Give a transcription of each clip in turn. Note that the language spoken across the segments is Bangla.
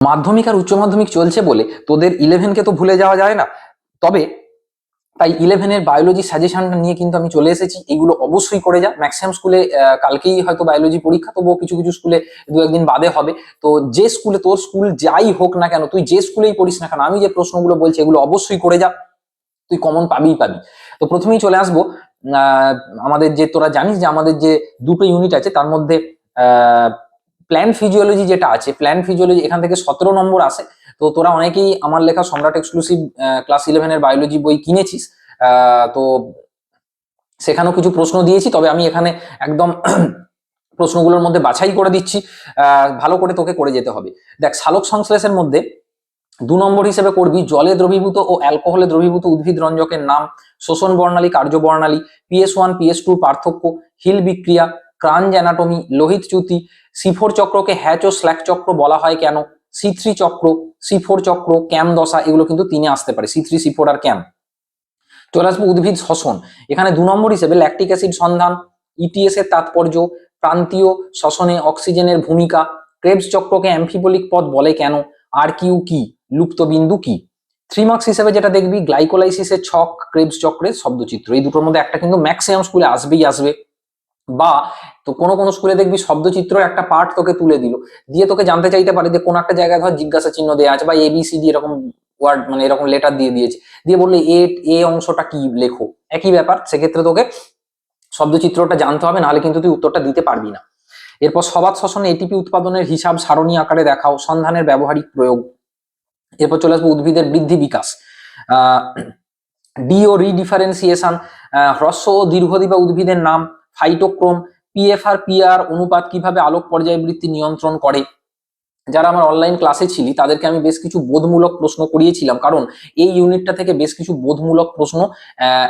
মাধ্যমিক আর উচ্চ মাধ্যমিক চলছে বলে তোদের 11কে তো ভুলে যাওয়া যায় না। তবে তাই 11-এর বায়োলজি সাজেশনটা নিয়ে কিন্তু আমি চলে এসেছি। এগুলো অবশ্যই করে যা। ম্যাক্সিমাম স্কুলে কালকেই হয়তো বায়োলজি পরীক্ষা, তবুও কিছু কিছু স্কুলে দু একদিন বাদে হবে। তো যে স্কুলে, তোর স্কুল যাই হোক না কেন, তুই যে স্কুলেই পড়িস না কেন, আমি যে প্রশ্নগুলো বলছি এগুলো অবশ্যই করে যা, তুই কমন পাবিই পাবি। তো প্রথমেই চলে আসবো আমাদের যে, তোরা জানিস যে আমাদের যে দুটো ইউনিট আছে তার মধ্যে প্ল্যান্ট ফিজিওলজি যেটা আছে, প্ল্যান্ট ফিজিওলজি এখান থেকে 17 নম্বর আসে। তো তোরা অনেকেই আমার লেখা সম্রাট এক্সক্লুসিভ ক্লাস 11-এর বায়োলজি বই কিনেছিস। তো সেখানেও কিছু প্রশ্ন দিয়েছি, তবে আমি এখানে একদম প্রশ্নগুলোর মধ্যে বাছাই করে দিচ্ছি। ভালো করে তোকে করে যেতে হবে। দেখ, সালোক সংশ্লেষের মধ্যে 2 নম্বর হিসেবে করবি জলে দ্রবীভূত ও অ্যালকোহলে দ্রবীভূত উদ্ভিদ রঞ্জকের নাম, শোষণ বর্ণালী, কার্য বর্ণালী, PS1 PS2 পার্থক্য, হিল বিক্রিয়া, ক্রাঞ্জ অ্যানাটমি, লোহিত চ্যুতি, C4 চক্রকে হ্যাচ ও স্ল্যাক চক্র বলা হয় কেন, C3 চক্র, C4 চক্র, ক্যাম দশা, এগুলো কিন্তু 3-এ আসতে পারে, C3 C4 আর ক্যাম। চলে আসবো উদ্ভিদ শ্বসন। এখানে 2 নম্বর হিসেবে ল্যাকটিক অ্যাসিড সন্ধান, ইটিএস এর তাৎপর্য, প্রান্তীয় শ্বসনে অক্সিজেনের ভূমিকা, ক্রেবস চক্রকে অ্যাম্ফিবলিক পথ বলে কেন, আর কিউ কি, লুপ্ত বিন্দু কি। 3 মার্কস হিসেবে যেটা দেখবি গ্লাইকোলাইসিসের ছক, ক্রেবস চক্রের শব্দচিত্র। এই দুটোর মধ্যে একটা কিন্তু ম্যাক্সিমাম স্কুলে আসবেই আসবে। বা তো কোনো কোনো স্কুলে দেখবি শব্দচিত্র একটা পার্ট তোকে তুলে দিল, দিয়ে তোকে জানতে চাইতে পারে যে কোন একটা জায়গায় ধর জিজ্ঞাসা চিহ্ন দেওয়া আছে বা ABCD এরকম ওয়ার্ড, মানে এরকম লেটার দিয়ে দিয়েছে, দিয়ে বললে এ অংশটা কি লেখো, একই ব্যাপার। সেক্ষেত্রে তোকে শব্দচিত্রটা জানতে হবে, নাহলে কিন্তু তুই উত্তরটা দিতে পারবি না। এরপর সবাত শ্বসনে এটিপি উৎপাদনের হিসাব সারণী আকারে দেখাও, সন্ধানের ব্যবহারিক প্রয়োগ। এরপর চলে আসবো উদ্ভিদের বৃদ্ধি বিকাশ, আহ ডি ও রিডিফারেন্সিয়েশন, হ্রস্ব ও দীর্ঘদিবা উদ্ভিদের নাম, ফাইটোক্রোম, PFR PR অনুপাত কিভাবে আলোক পর্যায়বৃত্তি নিয়ন্ত্রণ করে। যারা আমার অনলাইন ক্লাসে ছিলি তাদেরকে আমি বেশ কিছু বোধমূলক প্রশ্ন করিয়েছিলাম, কারণ এই ইউনিটটা থেকে বেশ কিছু বোধমূলক প্রশ্ন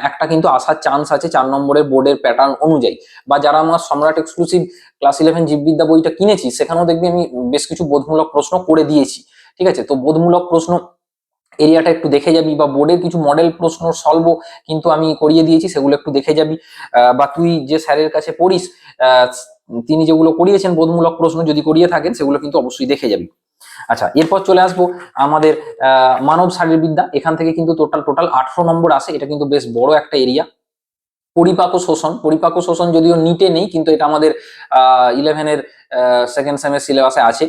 একটা কিন্তু আসার চান্স আছে 4 নম্বরের বোর্ডের প্যাটার্ন অনুযায়ী। বা যারা আমার সম্রাট এক্সক্লুসিভ ক্লাস 11 জীববিদ্যা বইটা কিনেছি, সেখানেও দেখবি আমি বেশ কিছু বোধমূলক প্রশ্ন করে দিয়েছি। ঠিক আছে, তো বোধমূলক প্রশ্ন এরিয়াটা একটু দেখে যাবি, বা বোর্ডের কিছু মডেল প্রশ্ন সলভ কিন্তু আমি করিয়ে দিয়েছি, সেগুলো একটু দেখে যাবি। বা তুই যে স্যারের কাছে পড়িস, তিনি যেগুলো করিয়েছেন বোধমূলক প্রশ্ন যদি করিয়ে থাকেন, সেগুলো কিন্তু অবশ্যই দেখে যাবি। আচ্ছা, এরপর চলে আসবো আমাদের মানব শারীরবিদ্যা। এখান থেকে কিন্তু টোটাল 18 নম্বর আসে, এটা কিন্তু বেশ বড় একটা এরিয়া। পরিপাক ও শোষণ, পরিপাক ও শোষণ যদিও নিটে নেই, কিন্তু এটা আমাদের 11-এর সেকেন্ড সেমের সিলেবাসে আছে।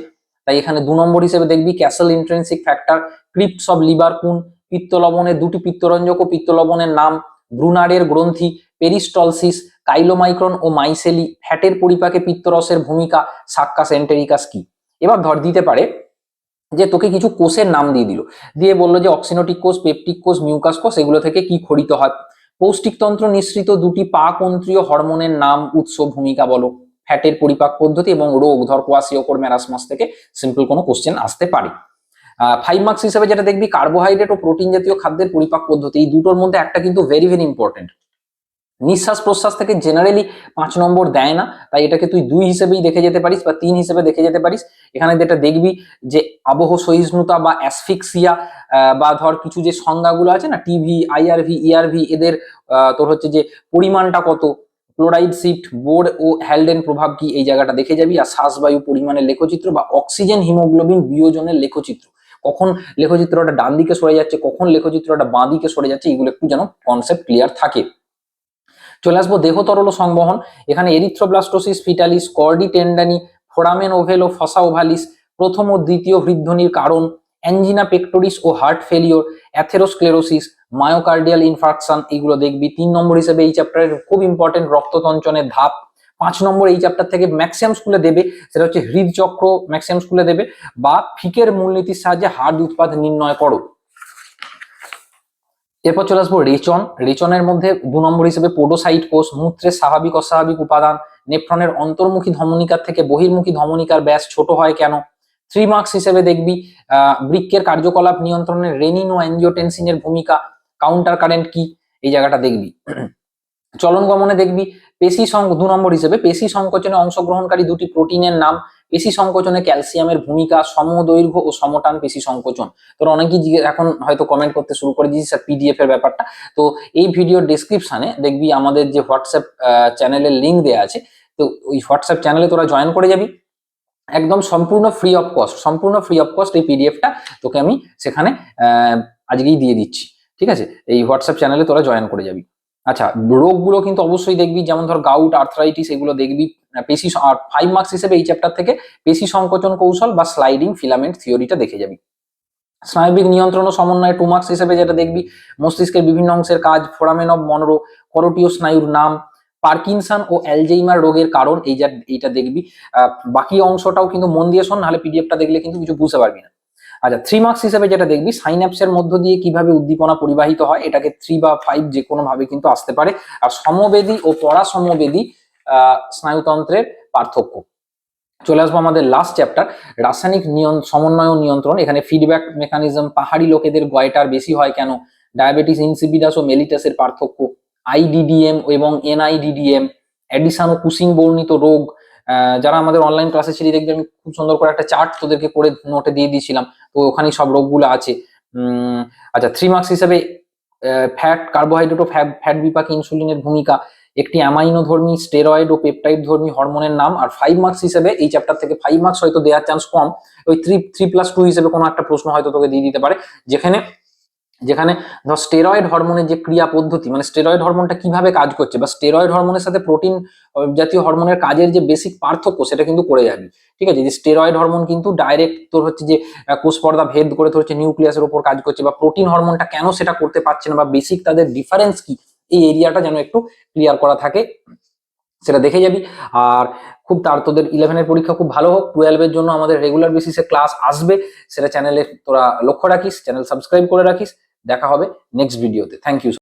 তাই এখানে 2 নম্বর হিসেবে দেখবি Castle intrinsic factor, crypts of Lieberkühn, পিত্ত লবণের দুটি পিত্তরঞ্জক ও পিত্ত লবণের নাম, ব্রুনারের গ্রন্থি, পেরিস্টলসিস, কাইলোমাইক্রন ও মাইসেলি, ফ্যাটের পরিপাকে পিত্তরসের ভূমিকা, সাক্কাস এন্টেরিকাস কি। এবার ধর দিতে পারে যে তোকে কিছু কোষের নাম দিয়ে দিল, দিয়ে বললো যে অক্সিনোটিক কোষ, পেপটিক কোষ, মিউকাস কোষ, এগুলো থেকে কি খরিত হয়। পৌষ্টিকতন্ত্র নিঃসৃত দুটি পাকন্ত্রীয় হরমোনের নাম, উৎস, ভূমিকা বলো। ফ্যাটের পরিপাক পদ্ধতি এবং রোগ, ধর কোয়াসিওকোর ম্যারাসমাস থেকে সিম্পল কোনো কোশ্চেন আসতে পারে। 5 মার্কস হিসেবে যেটা দেখবি কার্বোহাইড্রেট ও প্রোটিন জাতীয় খাদ্যের পরিপাক পদ্ধতি। এই দুটোর মধ্যে একটা কিন্তু ভেরি ভেরি ইম্পর্টেন্ট। নিঃশ্বাস প্রশ্বাস থেকে জেনারেলি 5 নম্বর দেয় না, তাই এটাকে তুই 2 হিসেবেই দেখে যেতে পারিস বা 3 হিসেবে দেখে যেতে পারিস। এখানে যেটা দেখবি যে আবহ সহিষ্ণুতা বা অ্যাসফিক্সিয়া, বা ধর কিছু যে সংজ্ঞাগুলো আছে না, টিভি, IRV, ERV, এদের তোর হচ্ছে যে পরিমাণটা কত, ক্লোরাইড শিফট, বোর ও হ্যালডেন প্রভাব কি, এই জায়গাটা দেখে যাবি। আর শ্বাসবায়ু পরিমাণের লেখচিত্র বা অক্সিজেন হিমোগ্লোবিন বিয়োজনের লেখচিত্র, কখন লেখচিত্রটা ডান দিকে সরে যাচ্ছে, কখন লেখচিত্রটা বাঁ দিকে সরে যাচ্ছে, এগুলো একটু যেন কনসেপ্ট ক্লিয়ার থাকে। চলে আসবো দেহ তরল সংবহন। এখানে erythroblastosis fetalis, chordae tendineae, foramen ovale ও ফসা ওভালিস, প্রথম ও দ্বিতীয় হৃদধ্বনির কারণ, অ্যাঞ্জিনা পেক্টোরিস ও heart failure, atherosclerosis, myocardial infarction, এইগুলো দেখবি। 3 নম্বর হিসেবে এই চ্যাপ্টারের খুব ইম্পর্টেন্ট রক্ততঞ্চনের ধাপ। 5 নম্বর এই চ্যাপ্টার থেকে ম্যাক্সিমাম স্কুলে দেবে, সেটা হচ্ছে হৃদচক্র, ম্যাক্সিমাম স্কুলে দেবে। বা ফিকের মূলনীতির সাহায্যে হাড় উৎপাদ নির্ণয় করো। এরপর চলে আসবো রেচন। রেচনের মধ্যে 2 নম্বর হিসেবে পোডোসাইট কোষ, মূত্রের স্বাভাবিক অস্বাভাবিক উপাদান, নেফ্রনের অন্তর্মুখী ধমনিকার থেকে বহির্মুখী ধমনিকার ব্যাস ছোট হয় কেন। 3 মার্কস হিসেবে দেখবি বৃক্কের কার্যকলাপ নিয়ন্ত্রণে রেনিন ও অ্যাঞ্জিওটেনসিনের ভূমিকা, কাউন্টার কারেন্ট কি, এই জায়গাটা দেখবি। চলন গমনে দেখবি পেশি 2 নম্বর হিসেবে পেশি সংকোচনে অংশগ্রহণকারী দুটি প্রোটিনের নাম, পেশি সংকোচনে ক্যালসিয়ামের ভূমিকা, সমদৈর্ঘ্য ও সমটান পেশি সংকোচন। তোরা অনেকেই এখন হয়তো কমেন্ট করতে শুরু করে দিয়েছিস স্যার PDF এর ব্যাপারটা। তো এই ভিডিওর ডেসক্রিপশনে দেখবি আমাদের যে হোয়াটসঅ্যাপ চ্যানেলের লিঙ্ক দেওয়া আছে, তো ওই হোয়াটসঅ্যাপ চ্যানেলে তোরা জয়েন করে যাবি। একদম সম্পূর্ণ ফ্রি অফ কস্ট এই পিডিএফটা তোকে আমি সেখানে আজকেই দিয়ে দিচ্ছি। ঠিক আছে, এই হোয়াটসঅ্যাপ চ্যানেলে তোরা জয়েন করে যাবি। আচ্ছা, রোগগুলো কিন্তু অবশ্যই দেখবি, যেমন ধর গাউট, আর্থ্রাইটিস, এগুলো দেখবি। পেশি আর 5 মার্কস হিসেবে এই চ্যাপ্টার থেকে পেশি সংকোচন কৌশল বা স্লাইডিং ফিলামেন্ট থিওরিটা দেখে যাবি। স্নায়বিক নিয়ন্ত্রণ ও সমন্বয় 2 মার্কস হিসেবে যেটা দেখবি, মস্তিষ্কের বিভিন্ন অংশের কাজ, ফোরামেন অফ মনরো, করোটীয় স্নায়ুর নাম, পার্কিনসন ও অ্যালজেইমার রোগের কারণ, এইটা দেখবি। বাকি অংশটাও কিন্তু মন দিয়ে শোন, নাহলে পিডিএফটা দেখলে কিন্তু কিছু বুঝতে পারবি না। আচ্ছা, 3 মার্কস হিসেবে যেটা দেখবি, সাইন্যাপসের মধ্য দিয়ে কিভাবে উদ্দীপনা পরিবাহিত হয়, এটাকে 3 বা 5 যে কোনো ভাবে কিন্তু আসতে পারে। আর সমবেদী ও পরাসমবেদী স্নায়ুতন্ত্রের পার্থক্য। চলে আসবো আমাদের লাস্ট চ্যাপ্টার, রাসায়নিক সমন্বয় ও নিয়ন্ত্রণ। এখানে ফিডব্যাক মেকানিজম, পাহাড়ি লোকেদের গয়টার বেশি হয় কেন, ডায়াবেটিস ইনসিপিডাস ও মেলিটাসের পার্থক্য, আইডিডিএম এবং এনআইডিডিএম, এডিসান ও কুসিং বর্ণিত রোগ। যারা আমাদের অনলাইন ক্লাসে ছিল দেখবে আমি খুব সুন্দর করে একটা চার্ট তোদেরকে করে নোটে দিয়ে দিয়েছিলাম, তো ওখানেই সব রোগগুলো আছে। আচ্ছা, 3 মার্কস হিসেবে ফ্যাট, কার্বোহাইড্রেট ও ফ্যাট বিপাকে ইনসুলিনের ভূমিকা, একটি অ্যামাইনো ধর্মী, স্টেরয়েড ও পেপটাইড ধর্মী হরমোনের নাম। আর 5 মার্কস হিসেবে এই চ্যাপ্টার থেকে 5 মার্কস হয়তো দেওয়ার চান্স কম, ওই 3+2 হিসেবে কোনো একটা প্রশ্ন হয়তো তোকে দিয়ে দিতে পারে, যেখানে যেখানে ধর স্টেরয়েড হরমোনের যে ক্রিয়া পদ্ধতি, মানে স্টেরয়েড হরমোনটা কিভাবে কাজ করছে, বা স্টেরয়েড হরমোনের সাথে প্রোটিন জাতীয় হরমোনের কাজের যে বেসিক পার্থক্য, সেটা কিন্তু করে যাবি। ঠিক আছে, যে স্টেরয়েড হরমোন কিন্তু ডাইরেক্ট তোর হচ্ছে যে কোষ পর্দা ভেদ করে তোর হচ্ছে নিউক্লিয়াসের উপর কাজ করছে, বা প্রোটিন হরমোনটা কেন সেটা করতে পারছে না, বা বেসিক তাদের ডিফারেন্স কি, এই এরিয়াটা যেন একটু ক্লিয়ার করা থাকে, সেটা দেখে যাবি। আর খুব তোদের 11-এর পরীক্ষা খুব ভালো হোক। 12-এর জন্য আমাদের রেগুলার বেসিসে ক্লাস আসবে, সেটা চ্যানেলে তোরা লক্ষ্য রাখিস, চ্যানেল সাবস্ক্রাইব করে রাখিস। দেখা হবে নেক্সট ভিডিওতে। Thank you.